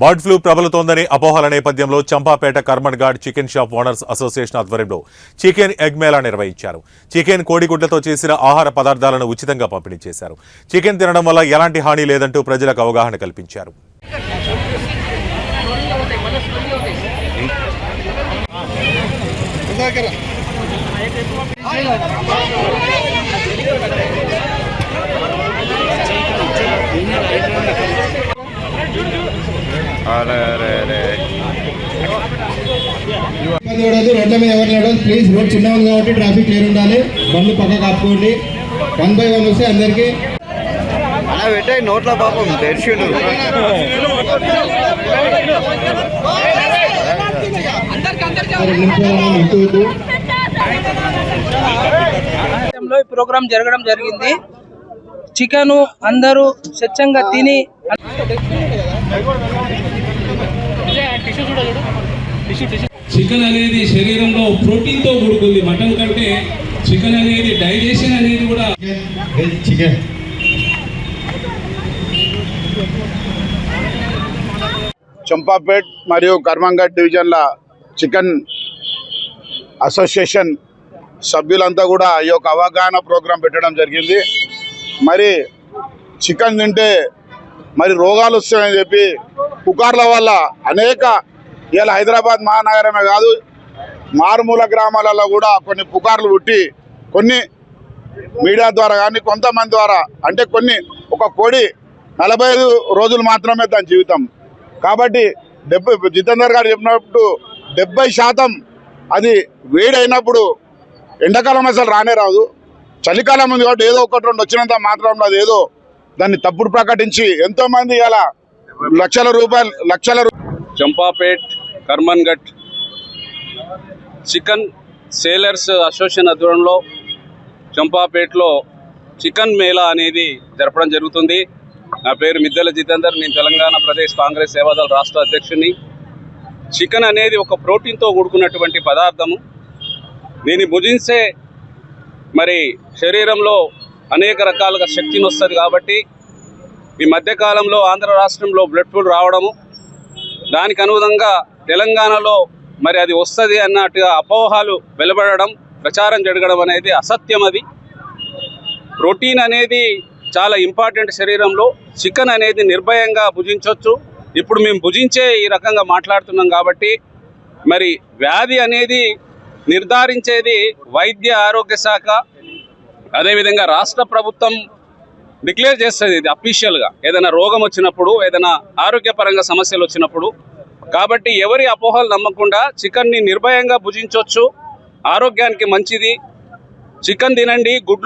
Bird flu ప్రబలుతోందని అపోహల నేపథ్యంలో Champapet Karman Ghat chicken shop owners association ఆధ్వర్యంలో చికెన్ ఎగ్ మేళా నిర్వహించారు. చికెన్ కోడిగుడ్లతో చేసిన ఆహార పదార్థాలను ఉచితంగా పంపిణీ చేశారు. చికెన్ తినడం వల్ల ఎలాంటి హాని లేదంటూ ప్రజలకు అవగాహన కల్పించారు. రోడ్ల మీద ఎవరు నడవదు ప్లీజ్. రోడ్ చిన్న ఉంది కాబట్టి ట్రాఫిక్ క్లియర్ ఉండాలి. బండ్లు పక్క కాపుకోండి. 1 by 1 వస్తే అందరికి అలా పెట్టాయి నోట్ల పాపం తెరిచిండు. ఈ ప్రోగ్రాం జరగడం జరిగింది. చికెన్ అందరూ స్వచ్ఛంగా తిని చికెన్ అనేది శరీరంలో ప్రోటీన్తో కూడుకుంది. మటన్ కంటే చికెన్ అనేది డైజెషన్ అనేది కూడా. చికెన్ చంపాపేట్ మరియు కర్మంఘాట్ డివిజన్ల చికెన్ అసోసియేషన్ సభ్యులంతా కూడా ఈ యొక్క అవగాహన ప్రోగ్రాం పెట్టడం జరిగింది. మరి చికెన్ తింటే మరి రోగాలు వస్తాయని చెప్పి పుకార్ల వల్ల అనేక ఇలా హైదరాబాద్ మహానగరమే కాదు మారుమూల గ్రామాలలో కూడా కొన్ని పుకార్లు పుట్టి కొన్ని మీడియా ద్వారా కానీ కొంతమంది ద్వారా అంటే ఒక కోడి 45 రోజులు మాత్రమే దాని జీవితం. కాబట్టి జితేందర్ గారు చెప్పినప్పుడు 70% అది వేడి అయినప్పుడు ఎండాకాలం అసలు రానే రాదు. చలికాలం ఉంది కాబట్టి ఏదో 1-2 వచ్చినంత మాత్రంలో అది ఏదో దాన్ని తప్పుడు ప్రకటించి ఎంతోమంది ఇలా లక్షల రూపాయలు Champapet Karman Ghat chicken sellers association ఆధ్వర్యంలో చంపాపేట్లో చికెన్ మేళా అనేది జరపడం జరుగుతుంది. నా పేరు మిద్దెల జితేందర్. నేను తెలంగాణ ప్రదేశ్ కాంగ్రెస్ సేవాదళ రాష్ట్ర అధ్యక్షుని. చికెన్ అనేది ఒక ప్రోటీన్తో కూడుకున్నటువంటి పదార్థము. దీన్ని భుజించే మరి శరీరంలో అనేక రకాలుగా శక్తిని వస్తుంది. కాబట్టి ఈ మధ్యకాలంలో ఆంధ్ర రాష్ట్రంలో బ్లడ్ ఫ్లూ రావడము, దానికి అనుగుణంగా తెలంగాణలో మరి అది వస్తుంది అన్నట్టుగా అపోహలు వెలువడడం, ప్రచారం జరగడం అనేది అసత్యం. అది ప్రోటీన్ అనేది చాలా ఇంపార్టెంట్ శరీరంలో. చికెన్ అనేది నిర్భయంగా భుజించవచ్చు. ఇప్పుడు మేము భుజించే ఈ రకంగా మాట్లాడుతున్నాం కాబట్టి మరి వ్యాధి అనేది నిర్ధారించేది వైద్య ఆరోగ్య శాఖ, అదేవిధంగా రాష్ట్ర ప్రభుత్వం డిక్లేర్ చేస్తుంది. ఇది అఫీషియల్గా ఏదైనా రోగం వచ్చినప్పుడు, ఏదైనా ఆరోగ్యపరంగా సమస్యలు వచ్చినప్పుడు. కాబట్టి ఎవరి అపోహలు నమ్మకుండా చికెన్ని నిర్భయంగా భుజించవచ్చు. ఆరోగ్యానికి మంచిది. చికెన్ తినండి, గుడ్లు